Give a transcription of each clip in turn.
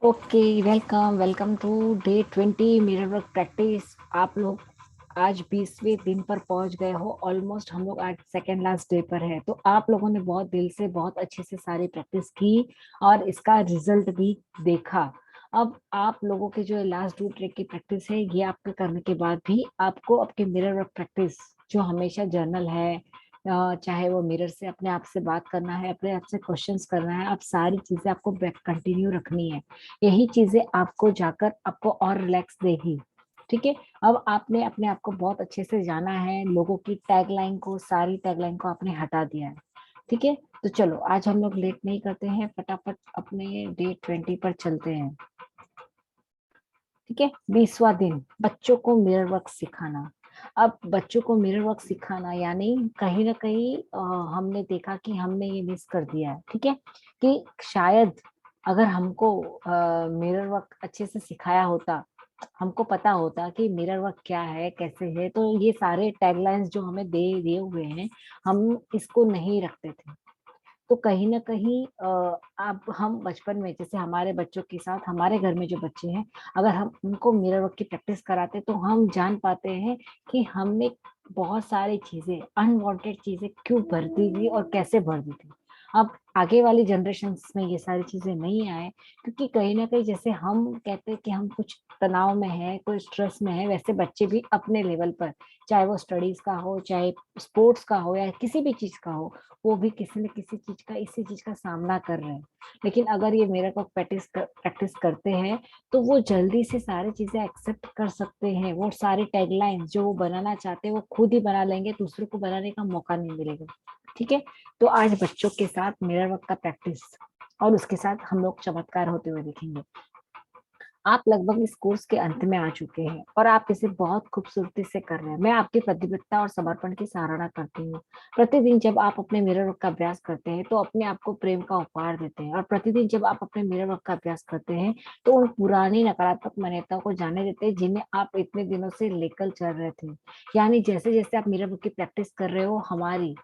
Okay, welcome welcome to day 20 mirror work practice. आप लोग आज 20वें दिन पर पहुंच गए हो। ऑलमोस्ट हम लोग आज सेकेंड लास्ट डे पर है। तो आप लोगों ने बहुत दिल से बहुत अच्छे से सारी प्रैक्टिस की और इसका रिजल्ट भी देखा। अब आप लोगों के जो लास्ट 2 ट्रेक की प्रैक्टिस है, ये आपके करने के बाद भी आपको आपके मिरर वर्क प्रैक्टिस जो हमेशा जर्नल है, चाहे वो मिरर से अपने आप से बात करना है, अपने आप से क्वेश्चंस करना है, आप सारी चीजें आपको कंटिन्यू रखनी है। यही चीजें आपको जाकर आपको और रिलैक्स देगी। ठीक है। अब आपने अपने आप को बहुत अच्छे से जाना है, लोगों की टैगलाइन को, सारी टैगलाइन को आपने हटा दिया है। ठीक है। तो चलो आज हम लोग लेट नहीं करते हैं, फटाफट अपने डे 20 पर चलते हैं। ठीक है। 20वां दिन, बच्चों को मिरर वर्क सिखाना। अब बच्चों को मिरर वर्क सिखाना यानी कहीं ना कहीं हमने देखा कि हमने ये मिस कर दिया है। ठीक है। कि शायद अगर हमको मिरर वर्क अच्छे से सिखाया होता, हमको पता होता कि मिरर वर्क क्या है, कैसे है, तो ये सारे टैगलाइंस जो हमें दे दिए हुए हैं, हम इसको नहीं रखते थे। तो कहीं ना कहीं अब हम बचपन में, जैसे हमारे बच्चों के साथ, हमारे घर में जो बच्चे हैं, अगर हम उनको मिरर वर्क की प्रैक्टिस कराते तो हम जान पाते हैं कि हमने बहुत सारी चीजें, अनवांटेड चीजें क्यों भर दी थी और कैसे भर दी थी। अब आगे वाली जनरेशन में ये सारी चीजें नहीं आए, क्योंकि कहीं ना कहीं जैसे हम कहते हैं कि हम कुछ तनाव में है, कोई स्ट्रेस में है, वैसे बच्चे भी अपने लेवल पर, चाहे वो स्टडीज का हो, चाहे स्पोर्ट्स का हो, या किसी भी चीज का हो, वो भी किसी न किसी चीज का, इसी चीज का सामना कर रहे हैं। लेकिन अगर ये मेरे को प्रैक्टिस करते हैं, तो वो जल्दी से सारी चीजें एक्सेप्ट कर सकते हैं। वो सारी टैगलाइन जो वो बनाना चाहते हैं वो खुद ही बना लेंगे, दूसरों को बनाने का मौका नहीं मिलेगा। ठीक है। तो आज बच्चों के साथ मिरर वर्क का प्रैक्टिस, और उसके साथ हम लोग चमत्कार होते हुए देखेंगे। आप लगभग इस कोर्स के अंत में आ चुके हैं और आप इसे बहुत खूबसूरती से कर रहे हैं। मैं आपकी प्रतिबद्धता और समर्पण की सराहना करती हूँ। प्रतिदिन जब आप अपने मिरर वर्क का अभ्यास करते हैं तो अपने आप को प्रेम का उपहार देते हैं, और प्रतिदिन जब आप अपने मिरर वर्क का अभ्यास करते हैं तो उन पुरानी नकारात्मक मान्यताओं को जाने देते हैं जिन्हें आप इतने दिनों से लेकर चल रहे थे। यानी जैसे जैसे आप मिरर वर्क की प्रैक्टिस कर रहे हो, हमारी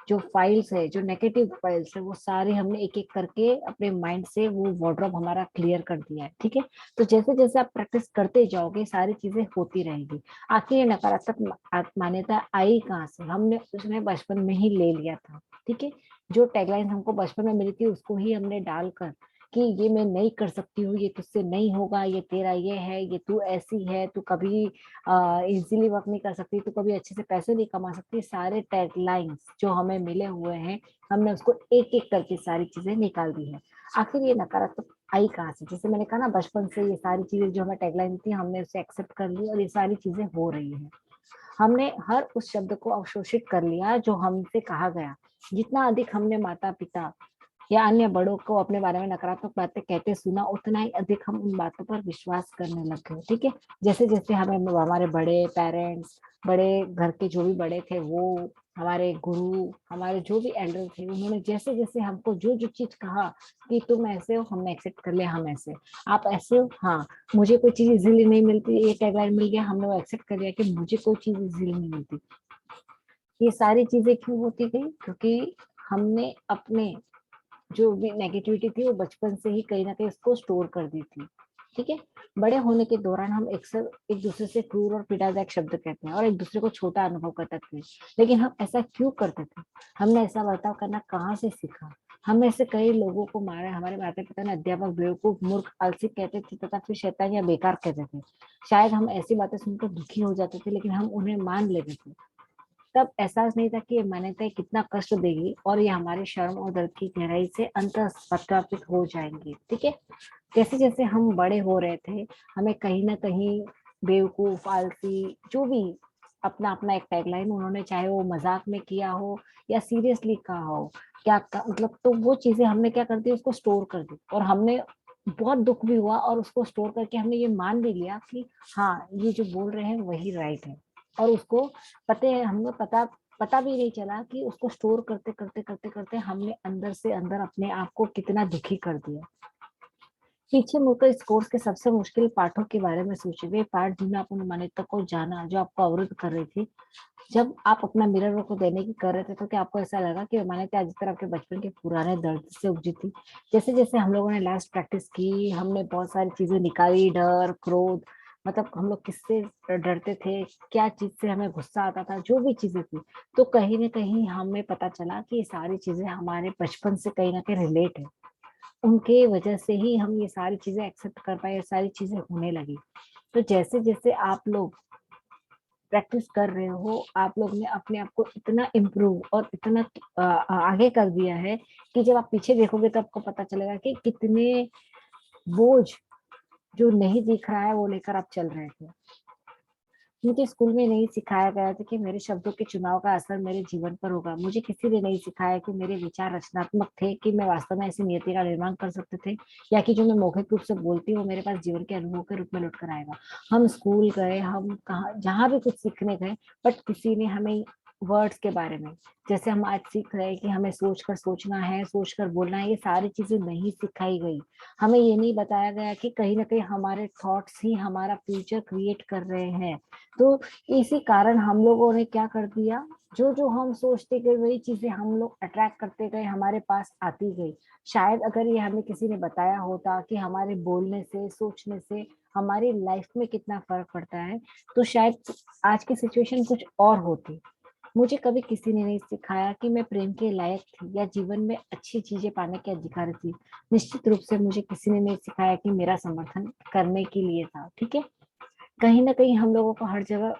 जो फाइल्स है, जो नेगेटिव फाइल्स है, वो सारी हमने एक एक करके अपने माइंड से वो वार्डरोब हमारा क्लियर कर दिया है। ठीक है। तो जैसे जैसे आप प्रैक्टिस करते जाओगे, सारी चीजें होती रहेगी। आखिर ये नकारात्मक मान्यता आई कहाँ से? हमने उसमें बचपन में ही ले लिया था। ठीक है। जो टैगलाइन हमको बचपन में मिली थी उसको ही हमने डालकर कि ये मैं नहीं कर सकती हूँ, ये तुझसे नहीं होगा, ये तेरा ये है, ये तू ऐसी है, तू कभी इजीली वर्क नहीं कर सकती, तू कभी अच्छे से पैसे नहीं कमा सकती, सारे टैगलाइंस जो हमें मिले हुए हैं, हमने उसको एक एक करके सारी चीजें निकाल दी है। आखिर ये नकारात्मक आई कहाँ से? जैसे मैंने कहा ना, बचपन से ये सारी चीजें जो हमें टैगलाइन थी, हमने उसे एक्सेप्ट कर ली और ये सारी चीजें हो रही है। हमने हर उस शब्द को अवशोषित कर लिया जो हमसे कहा गया। जितना अधिक हमने माता पिता या अन्य बड़ों को अपने बारे में नकारात्मक बातें कहते सुना, उतना ही अधिक हम उन बातों पर विश्वास करने लग गए। ठीक है। जैसे जैसे हमें हमारे बड़े पेरेंट्स, बड़े घर के जो भी बड़े थे, वो हमारे गुरु, हमारे जो भी एल्डर थे, उन्होंने जैसे जैसे हमको जो जो चीज कहा कि तुम ऐसे हो, हमने एक्सेप्ट कर लिया, हम ऐसे, आप ऐसे हो, हाँ, मुझे कोई चीज इजीली नहीं मिलती, ये टैगलाइन मिल गया, हमने वो एक्सेप्ट कर लिया कि मुझे कोई चीज इजीली नहीं मिलती। ये सारी चीजें क्यों होती गई? क्योंकि हमने अपने जो भी नेगेटिविटी थी वो बचपन से ही कहीं ना कहीं उसको स्टोर कर दी थी। ठीक है। बड़े होने के दौरान हम एक दूसरे से क्रूर और पीड़ादायक शब्द कहते हैं और एक दूसरे को छोटा अनुभव करते थे। लेकिन हम ऐसा क्यों करते थे? हमने ऐसा बर्ताव करना कहाँ से सीखा? हम ऐसे कई लोगों को मारा, हमारे माता पिता ने अध्यापक, बेवकूफ, मूर्ख, आलसी कहते थे तथा फिर शैतान या बेकार कहते थे। शायद हम ऐसी बातें सुनकर दुखी हो जाते थे, लेकिन हम उन्हें मान लेते थे। तब एहसास नहीं था कि ये मान्यताएं कितना कष्ट देगी और ये हमारे शर्म और दर्द की गहराई से अंत प्रत्यापित हो जाएंगी। ठीक है। जैसे जैसे हम बड़े हो रहे थे, हमें कहीं ना कहीं बेवकूफ, आलसी, जो भी अपना अपना एक टैगलाइन उन्होंने, चाहे वो मजाक में किया हो या सीरियसली कहा हो, मतलब, तो वो चीजें हमने क्या कर दी, उसको स्टोर कर दी, और हमने बहुत दुख भी हुआ और उसको स्टोर करके हमने ये मान भी लिया कि हाँ, ये जो बोल रहे हैं वही राइट है। और उसको पता है, हमें पता पता भी नहीं चला कि उसको स्टोर करते करते करते करते हमने अंदर से अंदर अपने आप को कितना दुखी कर दिया। पीछे मुड़कर इस कोर्स के सबसे मुश्किल पाठों के बारे में सोचिए, वे पाठ जिन्हें आपने मान्यता को जाना, जो आपको अवरुद्ध कर रही थी। जब आप अपना मिरर वर्क को देने की कर रहे थे, तो क्या आपको ऐसा लगा कि मान्यता आज तरह आपके बचपन के पुराने दर्द से उपजी थी? जैसे जैसे हम लोगों ने लास्ट प्रैक्टिस की, हमने बहुत सारी चीजें निकाली, डर, क्रोध, मतलब हम लोग किससे डरते थे, क्या चीज से हमें गुस्सा आता था, जो भी चीजें थी, तो कहीं ना कहीं हमें पता चला कि ये सारी चीजें हमारे बचपन से कहीं ना कहीं रिलेट है। उनके वजह से ही हम ये सारी चीजें एक्सेप्ट कर पाए, ये सारी चीजें होने लगी। तो जैसे जैसे आप लोग प्रैक्टिस कर रहे हो, आप लोग ने अपने आप को इतना इम्प्रूव और इतना आगे कर दिया है कि जब आप पीछे देखोगे तो आपको पता चलेगा कि कितने बोझ जो नहीं दिख रहा है वो लेकर आप चल रहे थे। मुझे स्कूल में नहीं सिखाया गया था कि मेरे शब्दों के चुनाव का असर मेरे जीवन पर होगा। मुझे किसी ने नहीं सिखाया कि मेरे विचार रचनात्मक थे, कि मैं वास्तव में ऐसी नियति का निर्माण कर सकते थे, या कि जो मैं मौखिक रूप से बोलती हूँ मेरे पास जीवन के अनुभव के रूप में लौट कर आएगा। हम स्कूल गए, हम कहा जहाँ भी कुछ सीखने गए, बट किसी ने हमें वर्ड्स के बारे में, जैसे हम आज सीख रहे हैं कि हमें सोचकर सोचना है, सोचकर बोलना है, ये सारी चीजें नहीं सिखाई गई। हमें ये नहीं बताया गया कि कहीं ना कहीं हमारे थॉट्स ही हमारा फ्यूचर क्रिएट कर रहे हैं। तो इसी कारण हम लोगों ने क्या कर दिया, जो जो हम सोचते गए वही चीजें हम लोग अट्रैक्ट करते गए, हमारे पास आती गई। शायद अगर ये हमें किसी ने बताया होता कि हमारे बोलने से, सोचने से हमारी लाइफ में कितना फर्क पड़ता है, तो शायद आज की सिचुएशन कुछ और होती। मुझे कभी किसी ने नहीं सिखाया कि मैं प्रेम के लायक थी या जीवन में अच्छी चीजें पाने के अधिकारी थी। निश्चित रूप से मुझे किसी ने नहीं सिखाया कि मेरा समर्थन करने के लिए था। ठीक है, कहीं ना कहीं हम लोगों को हर जगह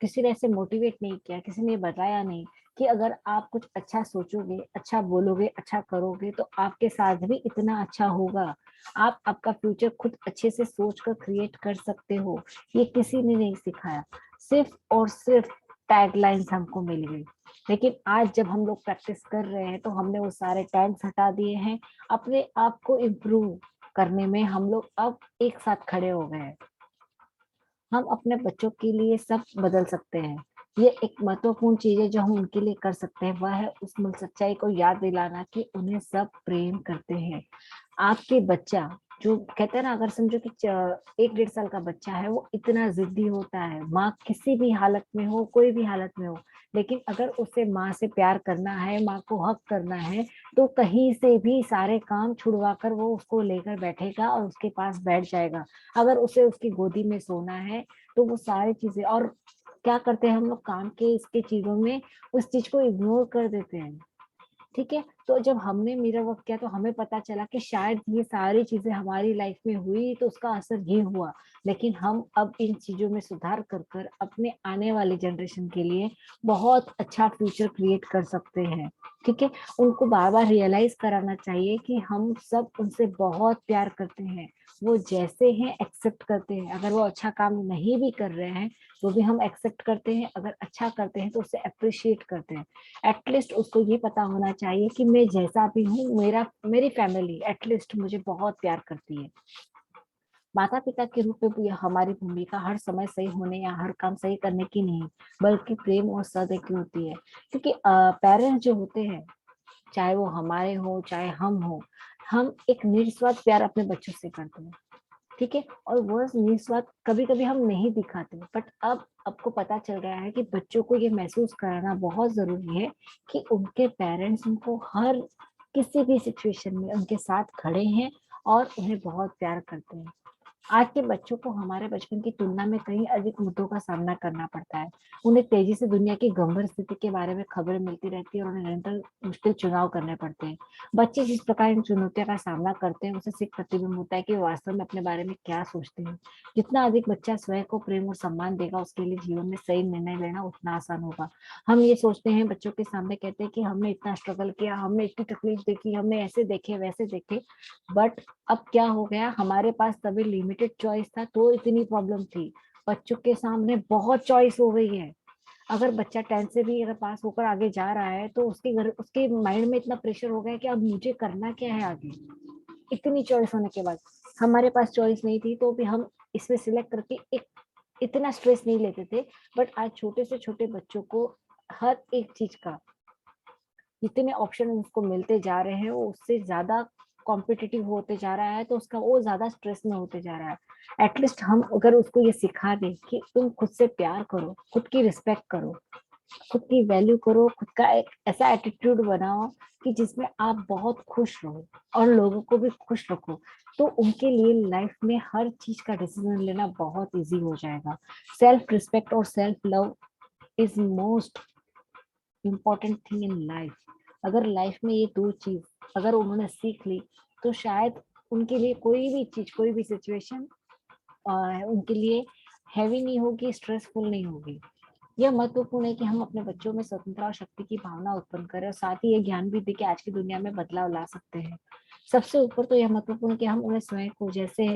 किसी ने ऐसे मोटिवेट नहीं किया, किसी ने बताया नहीं कि अगर आप कुछ अच्छा सोचोगे, अच्छा बोलोगे, अच्छा करोगे तो आपके साथ भी इतना अच्छा होगा। आप आपका फ्यूचर खुद अच्छे से सोच कर क्रिएट कर सकते हो। ये किसी ने नहीं सिखाया, सिर्फ और सिर्फ टैगलाइंस हमको मिल गई। लेकिन आज जब हम लोग प्रैक्टिस कर रहे हैं तो हमने वो सारे टैग्स हटा दिए हैं। अपने आप को इम्प्रूव करने में हम लोग अब एक साथ खड़े हो गए हैं। हम अपने बच्चों के लिए सब बदल सकते हैं। ये एक महत्वपूर्ण चीज है जो हम उनके लिए कर सकते हैं, वह है उस मूल सच्चाई को याद दिलाना कि उन्हें सब प्रेम करते हैं। आपके बच्चा जो कहते हैं ना, अगर समझो कि 1 डेढ़ साल का बच्चा है, वो इतना जिद्दी होता है, माँ किसी भी हालत में हो, कोई भी हालत में हो, लेकिन अगर उसे माँ से प्यार करना है, माँ को हक करना है, तो कहीं से भी सारे काम छुड़वा कर वो उसको लेकर बैठेगा और उसके पास बैठ जाएगा। अगर उसे उसकी गोदी में सोना है तो वो सारी चीजें, और क्या करते हैं हम लोग काम के इसके चीजों में उस चीज को इग्नोर कर देते हैं। ठीक है, तो जब हमने मिरर वर्क किया तो हमें पता चला कि शायद ये सारी चीजें हमारी लाइफ में हुई तो उसका असर ये हुआ। लेकिन हम अब इन चीजों में सुधार कर कर अपने आने वाली जनरेशन के लिए बहुत अच्छा फ्यूचर क्रिएट कर सकते हैं। ठीक है, उनको बार बार रियलाइज कराना चाहिए कि हम सब उनसे बहुत प्यार करते हैं। वो जैसे हैं एक्सेप्ट करते हैं, अगर वो अच्छा काम नहीं भी कर रहे हैं तो भी हम एक्सेप्ट करते हैं, अगर अच्छा करते हैं तो उसे अप्रिशिएट करते हैं। एटलीस्ट उसको ये पता होना चाहिए कि मैं जैसा भी हूँ, मेरी फैमिली एटलीस्ट मुझे बहुत प्यार करती है। माता पिता के रूप में भी हमारी भूमिका हर समय सही होने या हर काम सही करने की नहीं, बल्कि प्रेम और सदैव की होती है। क्योंकि पेरेंट्स जो होते हैं, चाहे वो हमारे हो चाहे हम हो, हम एक निस्वार्थ प्यार अपने बच्चों से करते हैं। ठीक है, और वो निस्वार्थ कभी कभी हम नहीं दिखाते, बट अब आपको पता चल गया है कि बच्चों को ये महसूस कराना बहुत जरूरी है कि उनके पेरेंट्स उनको हर किसी भी सिचुएशन में उनके साथ खड़े हैं और उन्हें बहुत प्यार करते हैं। आज के बच्चों को हमारे बचपन की तुलना में कहीं अधिक मुद्दों का सामना करना पड़ता है। उन्हें तेजी से दुनिया की गंभीर स्थिति के बारे में खबरें मिलती रहती है और उन्हें निरंतर मुश्किल चुनाव करने पड़ते हैं। बच्चे जिस प्रकार इन चुनौतियों का सामना करते हैं, उसे सिर्फ प्रतिबिंब होता है कि वे वास्तव में अपने बारे में क्या सोचते हैं। जितना अधिक बच्चा स्वयं को प्रेम और सम्मान देगा, उसके लिए जीवन में सही निर्णय लेना उतना आसान होगा। हम ये सोचते हैं, बच्चों के सामने कहते हैं कि हमने इतना स्ट्रगल किया, हमने इतनी तकलीफ देखी, हमने ऐसे देखे वैसे देखे, बट अब क्या हो गया, हमारे पास तभी लिमिटेड चॉइस था तो इतनी प्रॉब्लम थी। बच्चों के सामने बहुत चॉइस हो गई है। अगर बच्चा 10th से भी अगर पास होकर आगे जा रहा है तो उसके माइंड में इतना प्रेशर हो गया कि अब मुझे करना क्या है आगे। इतनी चॉइस होने के बाद हमारे पास चॉइस नहीं थी तो भी हम इसमें सिलेक्ट करके एक इतना स्ट्रेस नहीं लेते थे। बट आज छोटे से छोटे बच्चों को हर एक चीज का जितने ऑप्शन उसको मिलते जा रहे हैं वो उससे ज्यादा कॉम्पिटिटिव होते जा रहा है तो उसका वो ज्यादा स्ट्रेस में होते जा रहा है। एटलीस्ट हम अगर उसको ये सिखा दें कि तुम खुद से प्यार करो, खुद की रिस्पेक्ट करो, खुद की वैल्यू करो, खुद का एक ऐसा एटीट्यूड बनाओ कि जिसमें आप बहुत खुश रहो और लोगों को भी खुश रखो, तो उनके लिए लाइफ में हर चीज का डिसीजन लेना बहुत इजी हो जाएगा। सेल्फ रिस्पेक्ट और self love is most important thing in life. अगर लाइफ में ये दो चीज अगर उन्होंने सीख ली तो शायद उनके लिए कोई भी चीज, कोई भी सिचुएशन उनके लिए हैवी नहीं होगी, स्ट्रेसफुल नहीं होगी। यह महत्वपूर्ण है कि हम अपने बच्चों में स्वतंत्रता और शक्ति की भावना उत्पन्न करें और साथ ही ये ज्ञान भी दे कि आज की दुनिया में बदलाव ला सकते हैं। सबसे ऊपर तो यह महत्वपूर्ण है कि हम उन्हें स्वयं को जैसे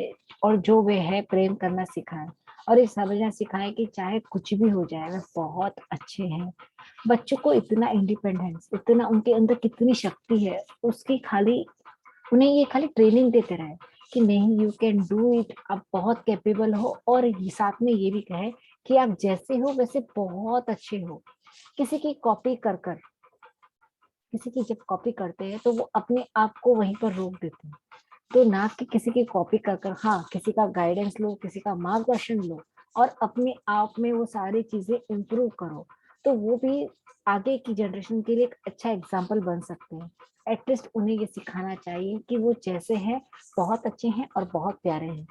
और जो वे है प्रेम करना सिखाएं और ये समझना सिखाएं कि चाहे कुछ भी हो जाए वे बहुत अच्छे हैं। बच्चों को इतना इंडिपेंडेंस, इतना उनके अंदर कितनी शक्ति है, उसकी खाली उन्हें ये खाली ट्रेनिंग देते रहे कि नहीं, यू कैन डू इट, आप बहुत कैपेबल हो, और ये साथ में ये भी कहे कि आप जैसे हो वैसे बहुत अच्छे हो। किसी की कॉपी कर कर किसी की जब कॉपी करते हैं तो वो अपने आप को वहीं पर रोक देते हैं। तो ना कि किसी की कॉपी कर कर, हाँ किसी का गाइडेंस लो, किसी का मार्गदर्शन लो और अपने आप में वो सारी चीजें इम्प्रूव करो, तो वो भी आगे की जनरेशन के लिए एक अच्छा एग्जाम्पल बन सकते हैं। एटलीस्ट उन्हें ये सिखाना चाहिए कि वो जैसे हैं बहुत अच्छे हैं और बहुत प्यारे हैं।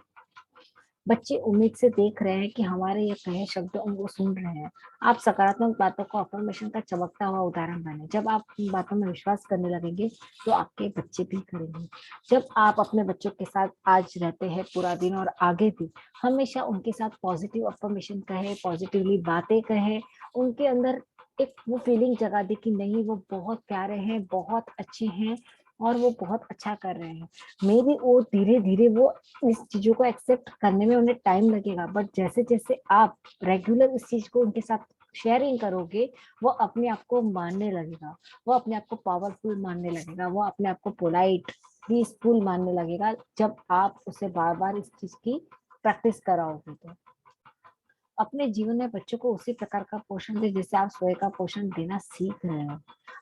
बच्चे उम्मीद से देख रहे हैं कि हमारे ये कहे शब्द उनको सुन रहे हैं। आप सकारात्मक बातों को अफर्मेशन का चमकता हुआ उदाहरण बने। जब आप इन बातों में विश्वास करने लगेंगे तो आपके बच्चे भी करेंगे। जब आप अपने बच्चों के साथ आज रहते हैं पूरा दिन और आगे भी हमेशा उनके साथ पॉजिटिव अफर्मेशन कहे, पॉजिटिवली बातें कहे, उनके अंदर एक वो फीलिंग जगा दी कि नहीं वो बहुत प्यारे हैं, बहुत अच्छे हैं और वो बहुत अच्छा कर रहे हैं। मे बी वो धीरे धीरे वो इस चीजों को एक्सेप्ट करने में उन्हें टाइम लगेगा, बट जैसे जैसे आप रेगुलर इस चीज को उनके साथ शेयरिंग करोगे वो अपने आप को मानने लगेगा, वो अपने आप को पावरफुल मानने लगेगा, वो अपने आप को पोलाइट पीसफुल मानने लगेगा जब आप उसे बार बार इस चीज की प्रैक्टिस कराओगे। तो अपने जीवन में बच्चों को उसी प्रकार का पोषण दे जैसे आप स्वयं का पोषण देना सीख रहे हो।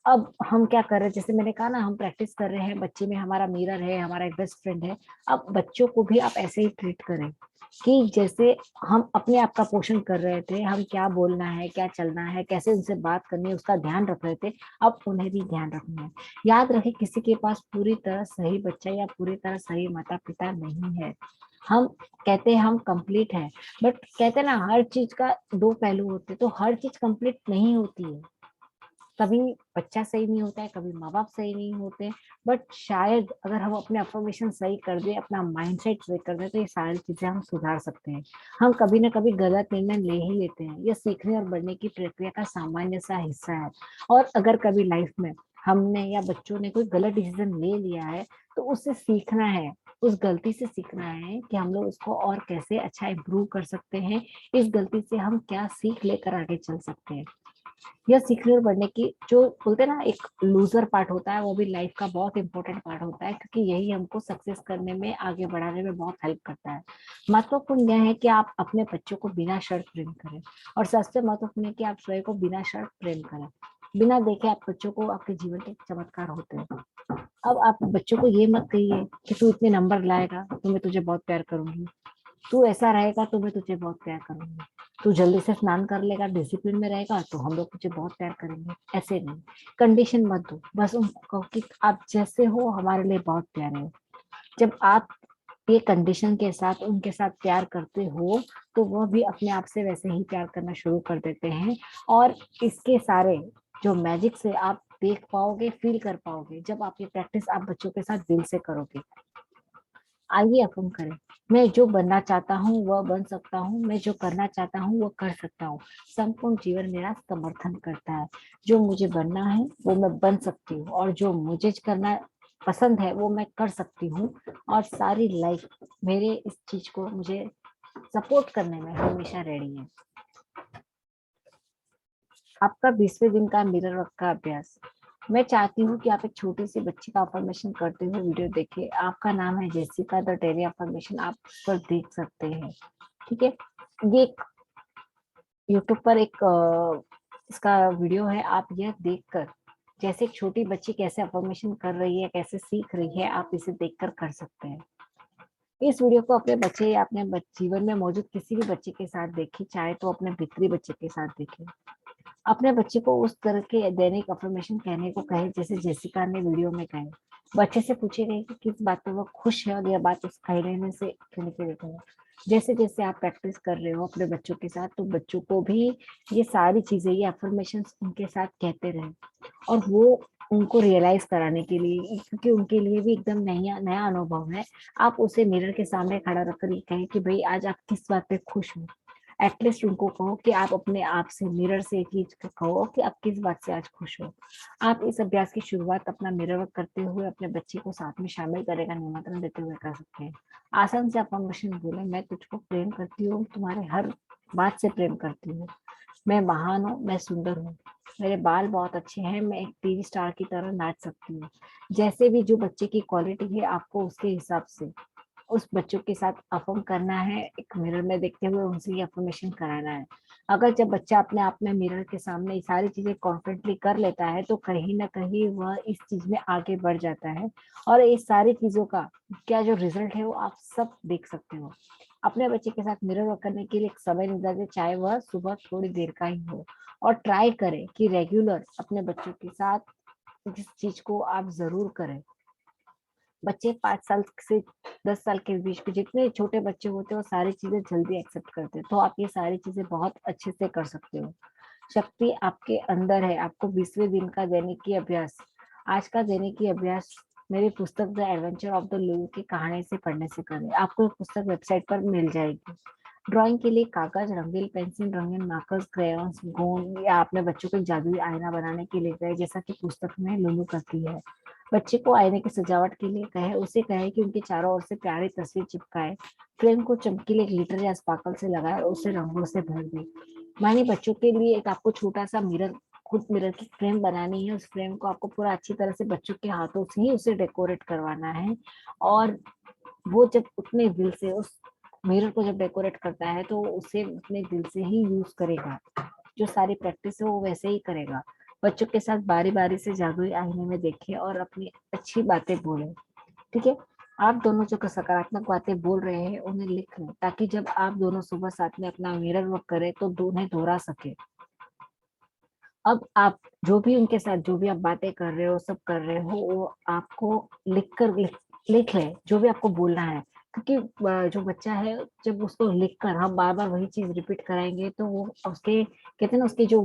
अब हम क्या कर रहे हैं, जैसे मैंने कहा ना, हम प्रैक्टिस कर रहे हैं, बच्चे में हमारा मिरर है, हमारा एक बेस्ट फ्रेंड है। अब बच्चों को भी आप ऐसे ही ट्रीट करें कि जैसे हम अपने आप का पोषण कर रहे थे, हम क्या बोलना है, क्या चलना है, कैसे उनसे बात करनी है, उसका ध्यान रख रहे थे, अब उन्हें भी ध्यान रखना है। याद रखें, किसी के पास पूरी तरह सही बच्चा या पूरी तरह सही माता पिता नहीं है। हम कहते हैं हम कंप्लीट है, बट कहते हैं ना हर चीज का दो पहलू होते हैं, तो हर चीज कंप्लीट नहीं होती है। कभी बच्चा सही नहीं होता है, कभी माँ बाप सही नहीं होते, बट शायद अगर हम अपने अफर्मेशन सही कर दे, अपना माइंडसेट सही कर दे, तो ये सारी चीजें हम सुधार सकते हैं। हम कभी ना कभी गलत निर्णय ले ही लेते हैं, यह सीखने और बढ़ने की प्रक्रिया का सामान्य सा हिस्सा है। और अगर कभी लाइफ में हमने या बच्चों ने कोई गलत डिसीजन ले लिया है तो उससे सीखना है, उस गलती से सीखना है कि हम लोग उसको और कैसे अच्छा इम्प्रूव कर सकते हैं, इस गलती से हम क्या सीख लेकर आगे चल सकते हैं। यह सीखने और बढ़ने की जो बोलते हैं ना एक लूजर पार्ट होता है, वो भी लाइफ का बहुत इंपॉर्टेंट पार्ट होता है, क्योंकि यही हमको सक्सेस करने में, आगे बढ़ाने में बहुत हेल्प करता है। महत्वपूर्ण यह है कि आप अपने बच्चों को बिना शर्त प्रेम करें, और सबसे महत्वपूर्ण है कि आप स्वयं को बिना शर्त प्रेम करें। बिना देखे आप बच्चों को आपके जीवन के चमत्कार होते हैं। अब आप बच्चों को ये मत कहिए कि तू इतने नंबर लाएगा तो मैं तुझे बहुत प्यार करूंगी, तू ऐसा रहेगा तो मैं तुझे बहुत प्यार करूंगी, तू जल्दी से स्नान कर लेगा, डिसिप्लिन में रहेगा तो हम लोग तुझे बहुत प्यार करेंगे। ऐसे नहीं, कंडीशन मत दो, बस उनको कहो कि आप जैसे हो हमारे लिए बहुत प्यारे हो। जब आप ये कंडीशन के साथ उनके साथ प्यार करते हो तो वह भी अपने आप से वैसे ही प्यार करना शुरू कर देते हैं। और इसके सारे जो मैजिक से आप देख पाओगे, फील कर पाओगे जब आप ये प्रैक्टिस आप बच्चों के साथ दिल से करोगे। आइए अब हम करें। मैं जो बनना चाहता हूँ वह बन सकता हूँ, मैं जो करना चाहता हूँ वह कर सकता हूँ। संपूर्ण जीवन मेरा समर्थन करता है। जो मुझे बनना है वो मैं बन सकती हूँ, और जो मुझे करना पसंद है वो मैं कर सकती हूँ। और सारी लाइफ मेरे इस चीज को मुझे सपोर्ट करने में हमेशा रेडी है। आपका 20वें दिन का मिरर वर्क का अभ्यास। मैं चाहती हूँ कि आप एक छोटी सी बच्ची का अफर्मेशन करते हुए वीडियो देखें। आपका नाम है जेसिका द डेरी अफर्मेशन, आप पर देख सकते हैं। ठीक है, ये एक यूट्यूब पर एक इसका वीडियो है, आप यह देखकर जैसे एक छोटी बच्ची कैसे अफर्मेशन कर रही है, कैसे सीख रही है, आप इसे देखकर कर सकते हैं। इस वीडियो को अपने बच्चे या अपने जीवन में मौजूद किसी भी बच्चे के साथ देखिए, चाहे तो अपने भीतरी बच्चे के साथ देखिए। अपने बच्चे को उस तरह के दैनिक अफर्मेशन कहने को कहे जैसे जेसिका ने वीडियो में कहे। बच्चे से पूछेगा कि किस बात पर वो खुश है और यह बात उस कहने से कहने के लिए कहे। जैसे जैसे आप प्रैक्टिस कर रहे हो अपने बच्चों के साथ, तो बच्चों को भी ये सारी चीजें, ये अफर्मेशन उनके साथ कहते रहे, और वो उनको रियलाइज कराने के लिए, क्योंकि उनके लिए भी एकदम नया नया अनुभव है। आप उसे मिरर के सामने खड़ा रखकर ये कहें कि भाई आज आप किस बात पे खुश हो। एटलीस्ट उनको कहो कि आप अपने आप से मिरर से एक चीज कहो कि आप किस बात से आज खुश हो। आप इस अभ्यास की शुरुआत अपना मिरर वर्क करते हुए अपने बच्चे को साथ में शामिल करने का निमंत्रण देते हुए कर सकते हैं। आसान से अफर्मेशन बोले, मैं तुझको प्रेम करती हूँ, तुम्हारे हर बात से प्रेम करती हूँ, मैं महान हूँ, मैं सुंदर हूँ, मेरे बाल बहुत अच्छे हैं, मैं एक टीवी स्टार की तरह नाच सकती हूँ। जैसे भी जो बच्चे की क्वालिटी है, आपको उसके हिसाब से उस बच्चों के साथ अफर्म करना है, एक मिरर में देखते हुए उनसे ये अफर्मेशन कराना है। अगर जब बच्चा अपने आप में मिरर के सामने ये सारी चीजें कॉन्फिडेंटली कर लेता है, तो कहीं ना कहीं वह इस चीज में आगे बढ़ जाता है, और इस सारी चीजों का क्या जो रिजल्ट है वो आप सब देख सकते हो। अपने बच्चे के साथ मिरर वर्क करने के लिए एक समय निर्धारित, चाहे वह सुबह थोड़ी देर का ही हो, और ट्राई करें कि रेगुलर अपने बच्चों के साथ इस चीज को आप जरूर करें। बच्चे 5 साल से 10 साल के बीच में जितने छोटे बच्चे होते हैं, वो सारी चीजें जल्दी एक्सेप्ट करते हैं, तो आप ये सारी चीजें बहुत अच्छे से कर सकते हो। शक्ति आपके अंदर है। आपको 20वें दिन का दैनिकी अभ्यास, आज का दैनिकी अभ्यास मेरी पुस्तक द एडवेंचर ऑफ द लू की कहानी से पढ़ने से करें। आपको एक पुस्तक वेबसाइट पर मिल जाएगी। ड्राइंग के लिए कागज, रंगीन पेंसिल, रंगीन मार्कर्स, क्रेयॉन्स, गोंद, या आपने बच्चों को एक जादुई आईना बनाने के लिए कहे जैसा कि पुस्तक में लुलू करती है। बच्चे को आईने की सजावट के लिए कहे, उसे कहे कि उनके चारों ओर से प्यारी तस्वीर चिपकाए, फ्रेम को चमकीले ग्लिटर या स्पार्कल से लगाए और उसे रंगों से भर दे। मानिए बच्चों के लिए एक आपको छोटा सा मिरर, खुद मिरर की फ्रेम बनानी है। उस फ्रेम को आपको पूरा अच्छी तरह से बच्चों के हाथों से ही उसे डेकोरेट करवाना है, और वो जब उतने दिल से उस मिरर को जब डेकोरेट करता है, तो उसे अपने दिल से ही यूज करेगा। जो सारी प्रैक्टिस है वो वैसे ही करेगा। बच्चों के साथ बारी बारी से जादुई आईने में देखें और अपनी अच्छी बातें बोलें। ठीक है। आप दोनों जो सकारात्मक बातें बोल रहे हैं उन्हें लिख लें, ताकि जब आप दोनों सुबह साथ में अपना मिरर वर्क करें तो उन्हें दोहरा सके। अब आप जो भी उनके साथ जो भी आप बातें कर रहे हो, सब कर रहे हो, वो आपको लिख ले जो भी आपको बोलना है। क्योंकि जो बच्चा है, जब उसको लिखकर हम बार बार वही चीज रिपीट कराएंगे, तो वो उसके कहते हैं ना, उसकी जो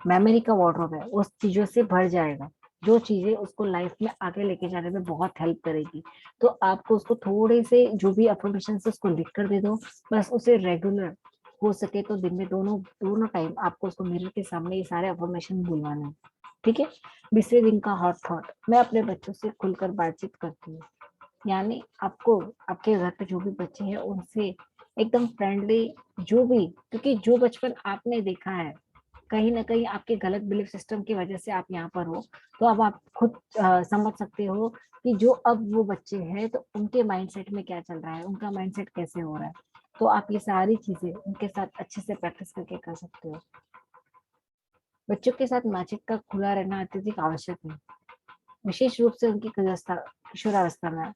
मेमोरी का वार्डरोब है उस चीजों से भर जाएगा, जो चीजें उसको लाइफ में आगे लेके जाने में बहुत हेल्प करेगी। तो आपको उसको थोड़े से जो भी अफर्मेशन से उसको लिख कर दे दो, बस उसे रेगुलर हो सके तो दिन में दोनों दोनों टाइम आपको उसको मिरर के सामने ये सारे अफर्मेशन बुलवाना है। ठीक है। 20वें दिन का हॉट थॉट, मैं अपने बच्चों से खुलकर बातचीत करती हूँ। यानी आपको आपके घर पे जो भी बच्चे हैं उनसे एकदम फ्रेंडली, जो भी, क्योंकि जो बचपन आपने देखा है, कहीं ना कहीं आपके गलत बिलीफ सिस्टम की वजह से आप यहाँ पर हो, तो अब आप खुद समझ सकते हो कि जो अब वो बच्चे हैं तो उनके माइंडसेट में क्या चल रहा है, उनका माइंडसेट कैसे हो रहा है। तो आप ये सारी चीजें उनके साथ अच्छे से प्रैक्टिस करके कर सकते हो। बच्चों के साथ बातचीत का खुला रहना अत्यधिक आवश्यक है, विशेष रूप से उनकी किशोरावस्था में।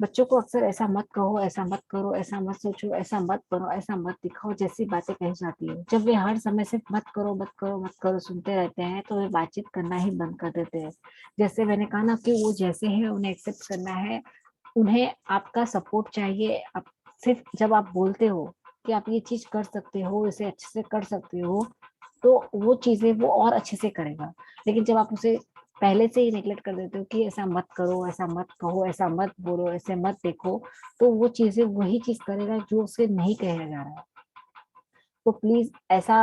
बच्चों को अक्सर ऐसा मत कहो, ऐसा मत करो, ऐसा मत सोचो, ऐसा मत करो, ऐसा मत दिखाओ जैसी बातें कही जाती है। जब वे हर समय सिर्फ मत करो मत करो मत करो सुनते रहते हैं, तो वे बातचीत करना ही बंद कर देते हैं। जैसे मैंने कहा ना कि वो जैसे हैं उन्हें एक्सेप्ट करना है, उन्हें आपका सपोर्ट चाहिए। आप सिर्फ जब आप बोलते हो कि आप ये चीज कर सकते हो, इसे अच्छे से कर सकते हो, तो वो चीजें वो और अच्छे से करेगा। लेकिन जब आप उसे पहले से ही नेग्लेक्ट कर देते हो कि ऐसा मत करो, ऐसा मत कहो, ऐसा मत बोलो, ऐसे मत देखो, तो वो चीजें वही चीज करेगा जो उसे नहीं कहा जा रहा है। तो प्लीज ऐसा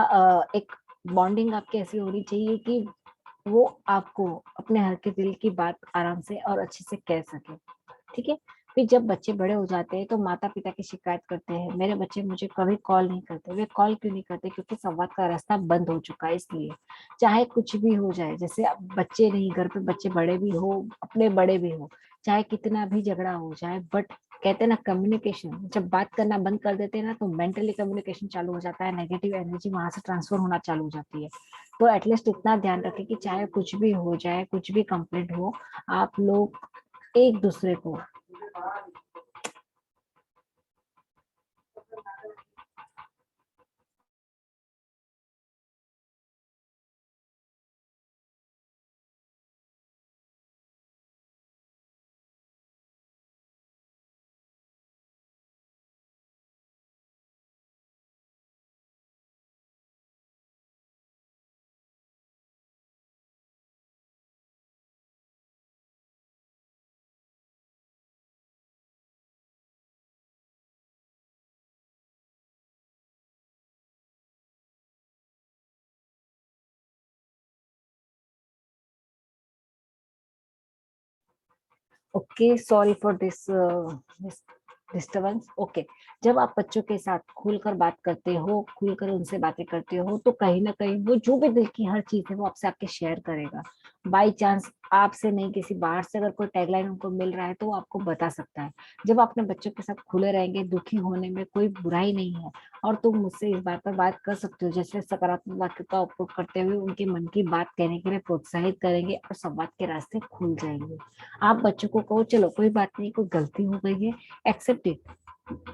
एक बॉन्डिंग आपकी ऐसी होनी चाहिए कि वो आपको अपने हर के दिल की बात आराम से और अच्छे से कह सके। ठीक है। फिर जब बच्चे बड़े हो जाते हैं तो माता पिता की शिकायत करते हैं, मेरे बच्चे मुझे कभी कॉल नहीं करते। वे कॉल क्यों नहीं करते? क्योंकि संवाद का रास्ता बंद हो चुका है। इसलिए चाहे कुछ भी हो जाए, जैसे अब बच्चे नहीं, घर पे बच्चे बड़े भी हो, अपने बड़े भी हो, चाहे कितना भी झगड़ा हो जाए, बट कहते हैं ना, कम्युनिकेशन, जब बात करना बंद कर देते हैं ना तो मेंटली कम्युनिकेशन चालू हो जाता है, नेगेटिव एनर्जी वहां से ट्रांसफर होना चालू हो जाती है। तो एटलीस्ट इतना ध्यान रखें कि चाहे कुछ भी हो जाए, कुछ भी कंप्लेंट हो, आप लोग एक दूसरे को okay, sorry for this disturbance. Okay, जब आप बच्चों के साथ खुलकर बात करते हो, खुलकर उनसे बातें करते हो, तो कहीं ना कहीं वो जो भी दिल की हर चीज है वो आपसे आपके शेयर करेगा। बाई चांस आपसे नहीं, किसी बाहर से अगर कोई टैगलाइन उनको मिल रहा है तो वो आपको बता सकता है। जब आप अपने बच्चों के साथ खुले रहेंगे, दुखी होने में कोई बुराई नहीं है। और तुम मुझसे इस बात पर बात कर सकते हो, जैसे सकारात्मक वाक्य का उपयोग करते हुए उनके मन की बात कहने के लिए प्रोत्साहित करेंगे और संवाद के रास्ते खुल जाएंगे। आप बच्चों को कहो चलो कोई बात नहीं, कोई गलती हो गई है, एक्सेप्ट इट।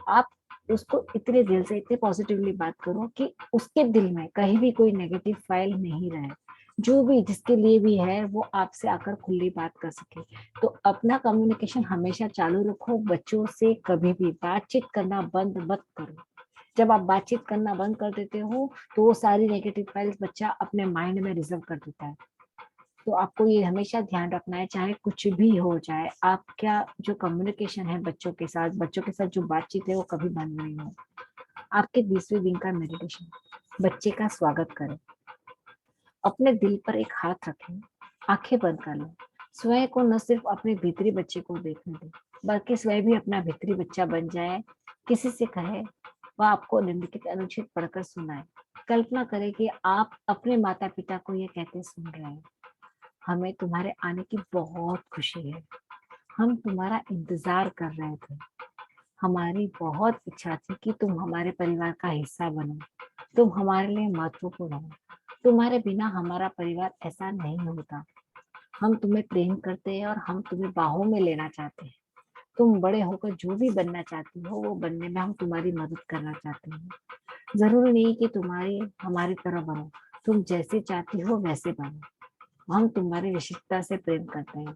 आप उसको इतने दिल से, इतने पॉजिटिवली बात करो कि उसके दिल में कहीं भी कोई नेगेटिव फाइल नहीं रहे। जो भी जिसके लिए भी है वो आपसे आकर खुली बात कर सके। तो अपना कम्युनिकेशन हमेशा चालू रखो, बच्चों से कभी भी बातचीत करना बंद मत करो। जब आप बातचीत करना बंद कर देते हो तो वो सारी नेगेटिव फाइल्स बच्चा अपने माइंड में रिजर्व कर देता है। तो आपको ये हमेशा ध्यान रखना है, चाहे कुछ भी हो जाए, आपका जो कम्युनिकेशन है बच्चों के साथ, बच्चों के साथ जो बातचीत है वो कभी बंद नहीं हो। आपके 20वें दिन का मेडिटेशन, बच्चे का स्वागत करें। अपने दिल पर एक हाथ रखें, आंखें बंद कर लें। स्वयं को न सिर्फ अपने भीतरी बच्चे को देखने दें, बल्कि स्वयं भी अपना भीतरी बच्चा बन जाए। किसी से कहे वह आपको निम्नलिखित अनुच्छेद पढ़कर सुनाए। कल्पना करें कि आप अपने माता पिता को यह कहते सुन रहे हैं, हमें तुम्हारे आने की बहुत खुशी है, हम तुम्हारा इंतजार कर रहे थे, हमारी बहुत इच्छा थी कि तुम हमारे परिवार का हिस्सा बनो, तुम हमारे लिए महत्वपूर्ण हो, तुम्हारे बिना हमारा परिवार ऐसा नहीं होता। हम तुम्हें प्रेम करते हैं और हम तुम्हें बाहों में लेना चाहते हैं। तुम बड़े होकर जो भी बनना चाहती हो वो बनने में हम तुम्हारी मदद करना चाहते हैं। जरूरी नहीं कि तुम्हारी हमारी तरह बनो, तुम जैसे चाहती हो वैसे बनो। हम तुम्हारी विशिष्टता से प्रेम करते हैं।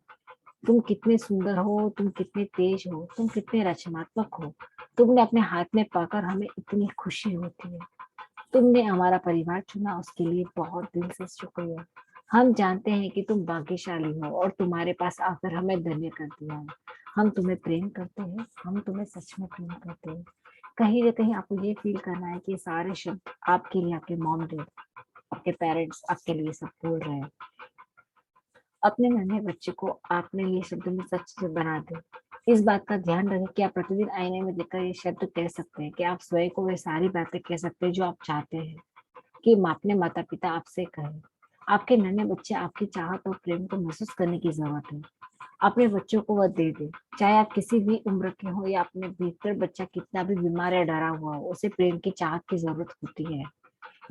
तुम कितने सुंदर हो, तुम कितने तेज हो, तुम कितने रचनात्मक हो, तुमने अपने हाथ में पाकर हमें इतनी खुशी होती है। तुमने हमारा परिवार चुना, उसके लिए बहुत दिल से शुक्रिया। हम जानते हैं कि तुम भाग्यशाली हो और तुम्हारे पास आकर हमें धन्य कर दिया है। हम तुम्हें प्रेम करते हैं, हम तुम्हें सच में प्रेम करते हैं। कहीं ना कहीं आपको ये फील करना है कि ये सारे शब्द आपके लिए, आपके मॉम डैड, आपके पेरेंट्स आपके लिए सब बोल रहे हैं। अपने नन्हे बच्चे को आपने ये शब्द में सच से बना दे। इस बात का ध्यान रखें कि आप प्रतिदिन आईने में देखकर ये शब्द कह सकते हैं, कि आप स्वयं को वे सारी बातें कह सकते हैं जो आप चाहते हैं कि अपने माता पिता आपसे कहें। आपके नन्हे बच्चे आपकी चाहत और प्रेम को महसूस करने की जरूरत है। अपने बच्चों को वह दे दे, चाहे आप किसी भी उम्र के हो या अपने भीतर बच्चा कितना भी बीमार या डरा हुआ हो, उसे प्रेम की चाहत की जरूरत होती है।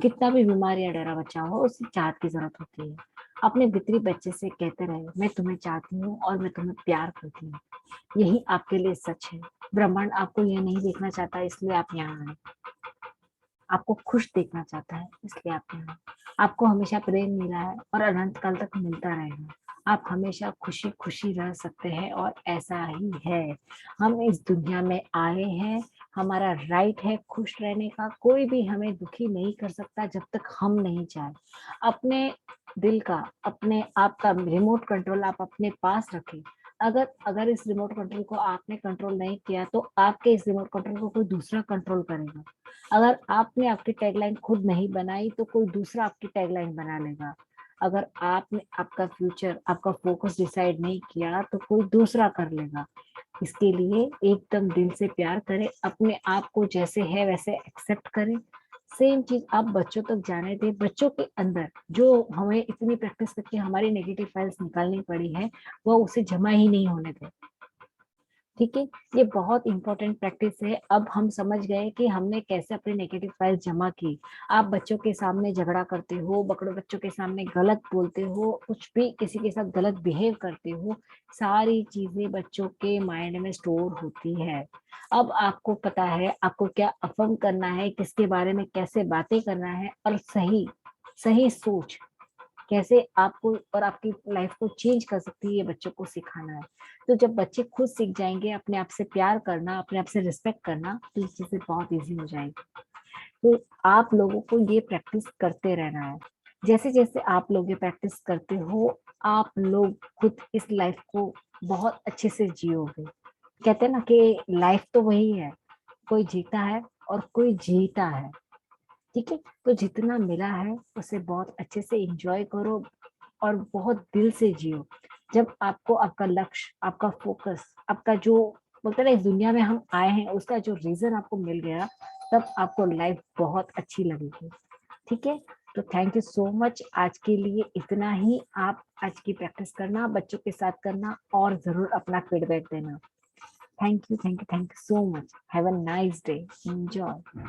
कितना भी बीमार या डरा बच्चा हो, उसे चाहत की जरूरत होती है। अपने भीतरी बच्चे से कहते रहे, मैं तुम्हें चाहती हूँ और मैं तुम्हें प्यार करती हूँ। यही आपके लिए सच है। ब्रह्मांड आपको यह नहीं देखना चाहता, इसलिए आप यहाँ आए। आपको खुश देखना चाहता है, इसलिए आप यहाँ आए। आपको हमेशा प्रेम मिला है और अनंत काल तक मिलता रहेगा। आप हमेशा खुशी खुशी रह सकते हैं और ऐसा ही है। हम इस दुनिया में आए हैं, हमारा राइट है खुश रहने का। कोई भी हमें दुखी नहीं कर सकता जब तक हम नहीं चाहे। अपने दिल का, अपने आप का रिमोट कंट्रोल आप अपने पास रखें। अगर अगर इस रिमोट कंट्रोल को आपने कंट्रोल नहीं किया तो आपके इस रिमोट कंट्रोल को कोई दूसरा कंट्रोल करेगा। अगर आपने आपकी टैगलाइन खुद नहीं बनाई तो कोई दूसरा आपकी टैगलाइन बना लेगा। अगर आपने आपका फ्यूचर, आपका फोकस डिसाइड नहीं किया तो कोई दूसरा कर लेगा। इसके लिए एकदम दिल से प्यार करें, अपने आप को जैसे है वैसे एक्सेप्ट करें। सेम चीज आप बच्चों तक जाने दें। बच्चों के अंदर जो हमें इतनी प्रैक्टिस करके हमारी नेगेटिव फाइल्स निकालनी पड़ी है, वो उसे जमा ही नहीं होने दें। ठीक है। ये बहुत इंपॉर्टेंट प्रैक्टिस है। अब हम समझ गए कि हमने कैसे अपने नेगेटिव फाइल जमा की। आप बच्चों के सामने झगड़ा करते हो, बकड़ो बच्चों के सामने गलत बोलते हो, कुछ भी किसी के साथ गलत बिहेव करते हो, सारी चीजें बच्चों के माइंड में स्टोर होती है। अब आपको पता है आपको क्या अफर्म करना है, किसके बारे में कैसे बातें करना है, और सही सही सोच कैसे आपको और आपकी लाइफ को चेंज कर सकती है, ये बच्चों को सिखाना है। तो जब बच्चे खुद सीख जाएंगे अपने आप से प्यार करना, अपने आप से रिस्पेक्ट करना, तो ये चीजें बहुत इजी हो जाएगी। तो आप लोगों को ये प्रैक्टिस करते रहना है। जैसे जैसे आप लोग ये प्रैक्टिस करते हो, आप लोग खुद इस लाइफ को बहुत अच्छे से जियोगे। कहते हैं ना कि लाइफ तो वही है, कोई जीता है और कोई जीता है। ठीक है। तो जितना मिला है उसे बहुत अच्छे से एंजॉय करो और बहुत दिल से जियो। जब आपको आपका लक्ष्य, आपका फोकस, आपका जो बोलते हैं ना इस दुनिया में हम आए हैं उसका जो रीजन आपको मिल गया, तब आपको लाइफ बहुत अच्छी लगेगी। ठीक है। तो थैंक यू सो मच। आज के लिए इतना ही। आप आज की प्रैक्टिस करना, बच्चों के साथ करना, और जरूर अपना फीडबैक देना। Thank you, thank you, thank you so much. Have a nice day. Enjoy.